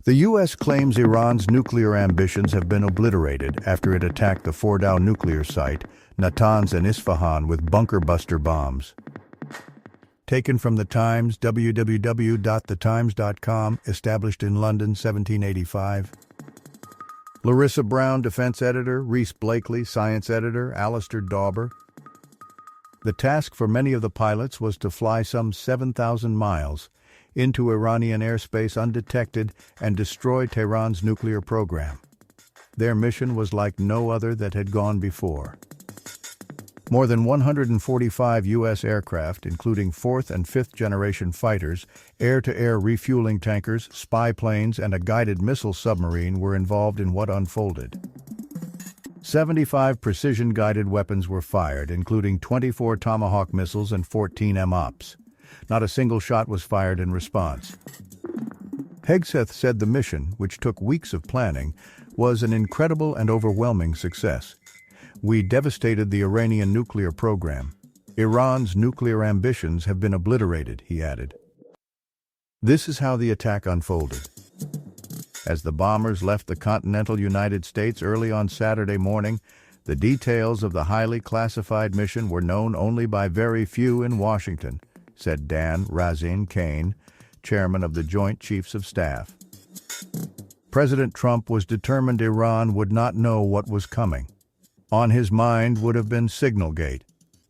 The U.S. claims Iran's nuclear ambitions have been obliterated after it attacked the Fordow nuclear site, Natanz and Isfahan with bunker-buster bombs. Taken from The Times, www.thetimes.com, established in London, 1785. Larissa Brown, defense editor; Reese Blakely, science editor; Alistair Dauber. The task for many of the pilots was to fly some 7,000 miles into Iranian airspace undetected and destroy Tehran's nuclear program. Their mission was like no other that had gone before. More than 145 U.S. aircraft, including fourth- and fifth-generation fighters, air-to-air refueling tankers, spy planes, and a guided missile submarine were involved in what unfolded. 75 precision-guided weapons were fired, including 24 Tomahawk missiles and 14 MOPs. Not a single shot was fired in response. Hegseth said the mission, which took weeks of planning, was an incredible and overwhelming success. "We devastated the Iranian nuclear program. Iran's nuclear ambitions have been obliterated," he added. This is how the attack unfolded. As the bombers left the continental United States early on Saturday morning, the details of the highly classified mission were known only by very few in Washington, said Dan Razin-Kane, chairman of the Joint Chiefs of Staff. President Trump was determined Iran would not know what was coming. On his mind would have been Signalgate,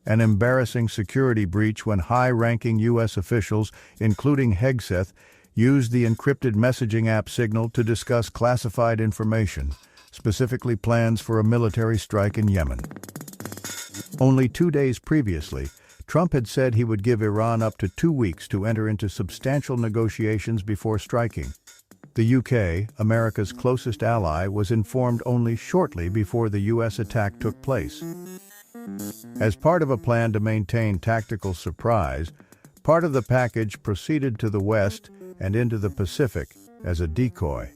an embarrassing security breach when high-ranking U.S. officials, including Hegseth, used the encrypted messaging app Signal to discuss classified information, specifically plans for a military strike in Yemen. Only 2 days previously, Trump had said he would give Iran up to 2 weeks to enter into substantial negotiations before striking. The UK, America's closest ally, was informed only shortly before the U.S. attack took place. As part of a plan to maintain tactical surprise, part of the package proceeded to the west and into the Pacific as a decoy.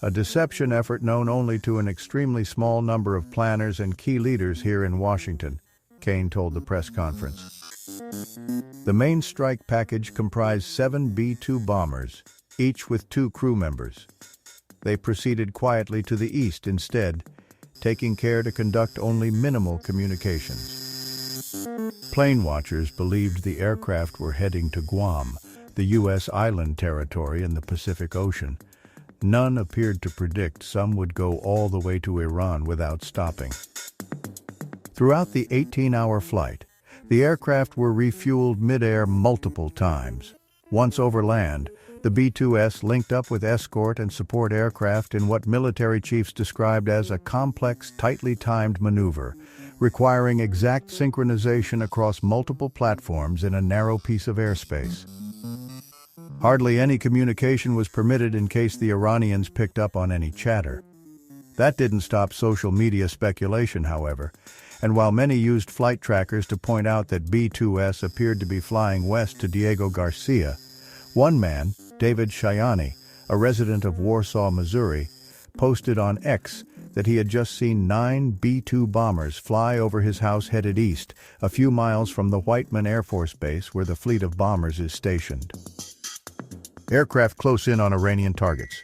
A deception effort known only to an extremely small number of planners and key leaders here in Washington, Kane told the press conference. The main strike package comprised 7 B-2 bombers, each with 2 crew members. They proceeded quietly to the east instead, taking care to conduct only minimal communications. Plane watchers believed the aircraft were heading to Guam, the U.S. island territory in the Pacific Ocean. None appeared to predict some would go all the way to Iran without stopping. Throughout the 18-hour flight, the aircraft were refueled mid-air multiple times. Once over land, the B-2S linked up with escort and support aircraft in what military chiefs described as a complex, tightly timed maneuver, requiring exact synchronization across multiple platforms in a narrow piece of airspace. Hardly any communication was permitted in case the Iranians picked up on any chatter. That didn't stop social media speculation, however, and while many used flight trackers to point out that B-2S appeared to be flying west to Diego Garcia, one man, David Shayani, a resident of Warsaw, Missouri, posted on X that he had just seen 9 B-2 bombers fly over his house headed east, a few miles from the Whiteman Air Force Base where the fleet of bombers is stationed. Aircraft close in on Iranian targets.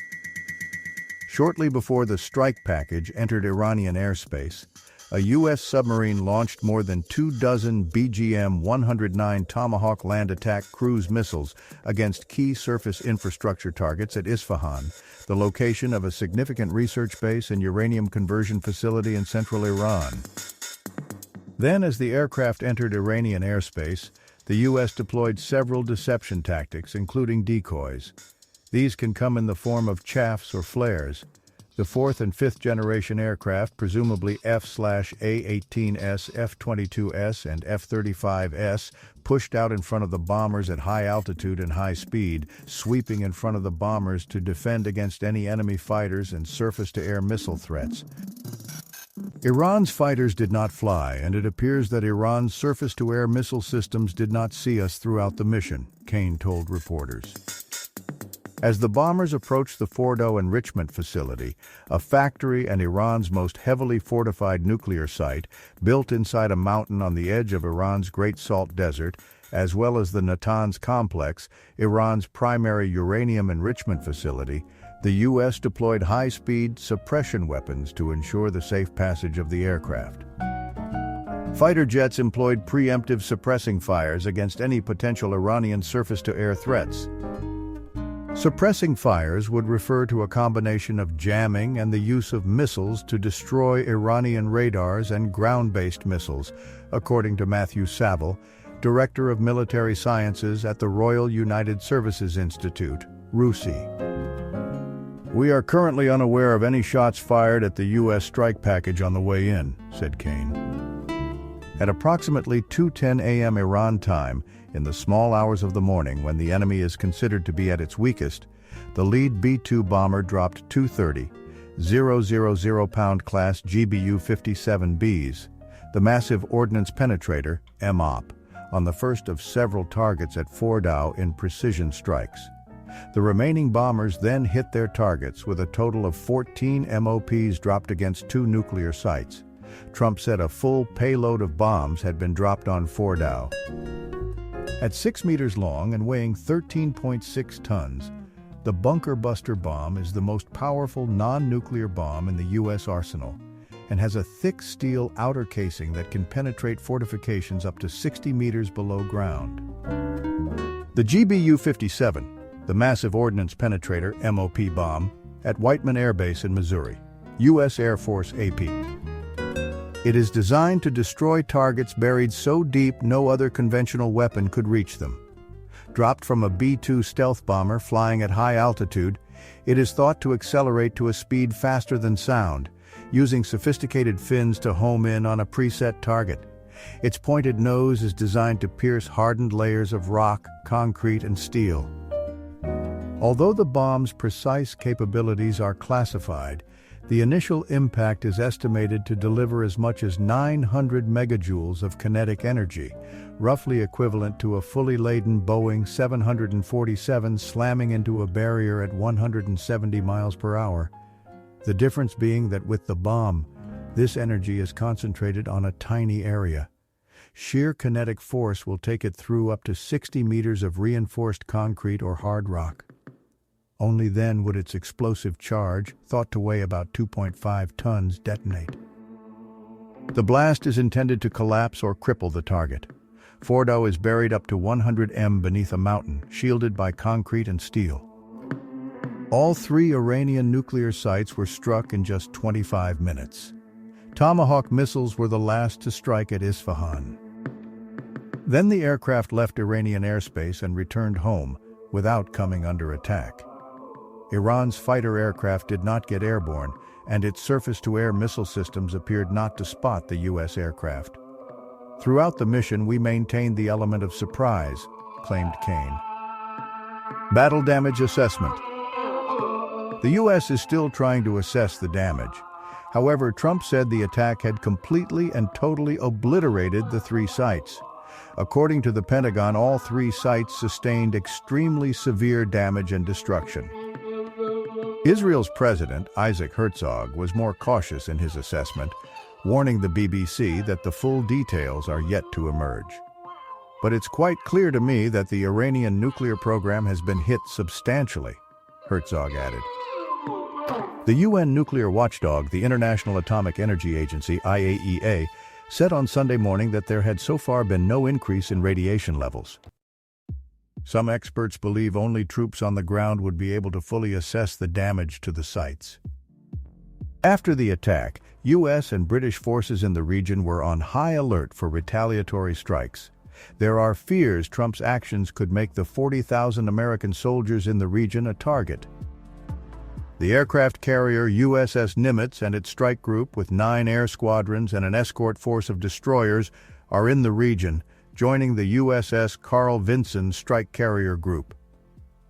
Shortly before the strike package entered Iranian airspace, a U.S. submarine launched more than 24 BGM-109 Tomahawk land attack cruise missiles against key surface infrastructure targets at Isfahan, the location of a significant research base and uranium conversion facility in central Iran. Then, as the aircraft entered Iranian airspace, the U.S. deployed several deception tactics, including decoys. These can come in the form of chaffs or flares. The 4th and 5th generation aircraft, presumably F/A-18S, F-22S, and F-35S, pushed out in front of the bombers at high altitude and high speed, sweeping in front of the bombers to defend against any enemy fighters and surface-to-air missile threats. Iran's fighters did not fly, and it appears that Iran's surface-to-air missile systems did not see us throughout the mission, Kane told reporters. As the bombers approached the Fordow enrichment facility, a factory and Iran's most heavily fortified nuclear site, built inside a mountain on the edge of Iran's Great Salt Desert, as well as the Natanz complex, Iran's primary uranium enrichment facility, The U.S. deployed high-speed suppression weapons to ensure the safe passage of the aircraft. Fighter jets employed preemptive suppressing fires against any potential Iranian surface-to-air threats. Suppressing fires would refer to a combination of jamming and the use of missiles to destroy Iranian radars and ground-based missiles, according to Matthew Saville, Director of Military Sciences at the Royal United Services Institute, RUSI. "We are currently unaware of any shots fired at the U.S. strike package on the way in," said Kane. At approximately 2:10 a.m. Iran time, in the small hours of the morning when the enemy is considered to be at its weakest, the lead B-2 bomber dropped 230,000-pound class GBU-57Bs, the massive ordnance penetrator, MOP, on the first of several targets at Fordow in precision strikes. The remaining bombers then hit their targets with a total of 14 MOPs dropped against 2 nuclear sites. Trump said a full payload of bombs had been dropped on Fordow. At 6 meters long and weighing 13.6 tons, the Bunker Buster bomb is the most powerful non-nuclear bomb in the U.S. arsenal and has a thick steel outer casing that can penetrate fortifications up to 60 meters below ground. The GBU-57, the massive ordnance penetrator MOP bomb, at Whiteman Air Base in Missouri, U.S. Air Force AP. It is designed to destroy targets buried so deep no other conventional weapon could reach them. Dropped from a B-2 stealth bomber flying at high altitude, it is thought to accelerate to a speed faster than sound, using sophisticated fins to home in on a preset target. Its pointed nose is designed to pierce hardened layers of rock, concrete, and steel. Although the bomb's precise capabilities are classified, the initial impact is estimated to deliver as much as 900 megajoules of kinetic energy, roughly equivalent to a fully laden Boeing 747 slamming into a barrier at 170 miles per hour. The difference being that with the bomb, this energy is concentrated on a tiny area. Sheer kinetic force will take it through up to 60 meters of reinforced concrete or hard rock. Only then would its explosive charge, thought to weigh about 2.5 tons, detonate. The blast is intended to collapse or cripple the target. Fordow is buried up to 100 m beneath a mountain, shielded by concrete and steel. All 3 Iranian nuclear sites were struck in just 25 minutes. Tomahawk missiles were the last to strike at Isfahan. Then the aircraft left Iranian airspace and returned home, without coming under attack. Iran's fighter aircraft did not get airborne, and its surface-to-air missile systems appeared not to spot the U.S. aircraft. "Throughout the mission, we maintained the element of surprise," claimed Kane. Battle damage assessment. The U.S. is still trying to assess the damage. However, Trump said the attack had completely and totally obliterated the 3 sites. According to the Pentagon, all 3 sites sustained extremely severe damage and destruction. Israel's President, Isaac Herzog, was more cautious in his assessment, warning the BBC that the full details are yet to emerge. "But it's quite clear to me that the Iranian nuclear program has been hit substantially," Herzog added. The UN nuclear watchdog, the International Atomic Energy Agency, IAEA, said on Sunday morning that there had so far been no increase in radiation levels. Some experts believe only troops on the ground would be able to fully assess the damage to the sites. After the attack, U.S. and British forces in the region were on high alert for retaliatory strikes. There are fears Trump's actions could make the 40,000 American soldiers in the region a target. The aircraft carrier USS Nimitz and its strike group, with 9 air squadrons and an escort force of destroyers, are in the region, joining the USS Carl Vinson strike carrier group.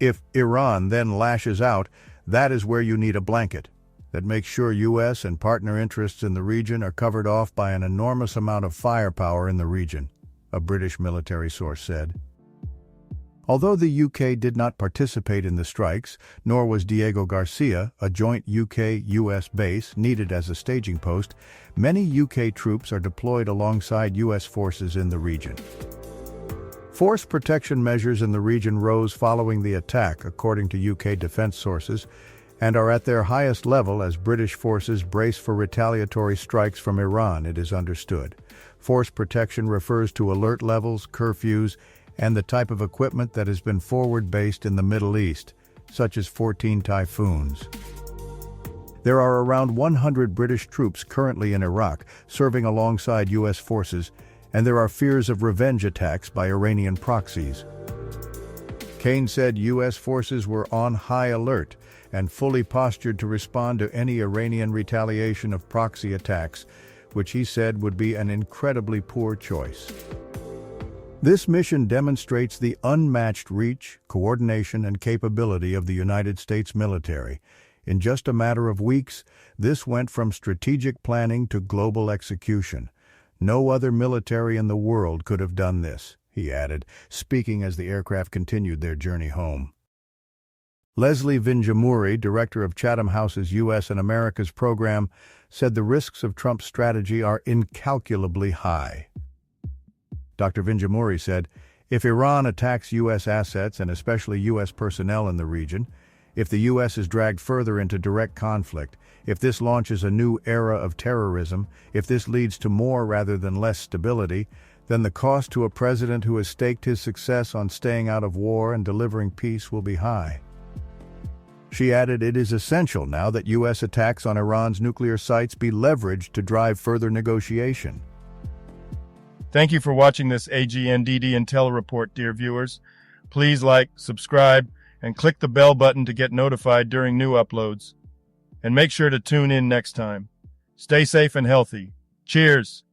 If Iran then lashes out, that is where you need a blanket that makes sure U.S. and partner interests in the region are covered off by an enormous amount of firepower in the region, a British military source said. Although the UK did not participate in the strikes, nor was Diego Garcia, a joint UK-US base, needed as a staging post, many UK troops are deployed alongside US forces in the region. Force protection measures in the region rose following the attack, according to UK defense sources, and are at their highest level as British forces brace for retaliatory strikes from Iran, it is understood. Force protection refers to alert levels, curfews, and the type of equipment that has been forward-based in the Middle East, such as 14 Typhoons. There are around 100 British troops currently in Iraq, serving alongside U.S. forces, and there are fears of revenge attacks by Iranian proxies. Kane said U.S. forces were on high alert and fully postured to respond to any Iranian retaliation of proxy attacks, which he said would be an incredibly poor choice. This mission demonstrates the unmatched reach, coordination, and capability of the United States military. In just a matter of weeks, this went from strategic planning to global execution. No other military in the world could have done this, he added, speaking as the aircraft continued their journey home. Leslie Vinjamuri, director of Chatham House's U.S. and Americas program, said the risks of Trump's strategy are incalculably high. Dr. Vinjamuri said, if Iran attacks U.S. assets and especially U.S. personnel in the region, if the U.S. is dragged further into direct conflict, if this launches a new era of terrorism, if this leads to more rather than less stability, then the cost to a president who has staked his success on staying out of war and delivering peace will be high. She added, it is essential now that U.S. attacks on Iran's nuclear sites be leveraged to drive further negotiation. Thank you for watching this AGNDD intelliReport, dear viewers. Please like, subscribe, and click the bell button to get notified during new uploads. And make sure to tune in next time. Stay safe and healthy. Cheers!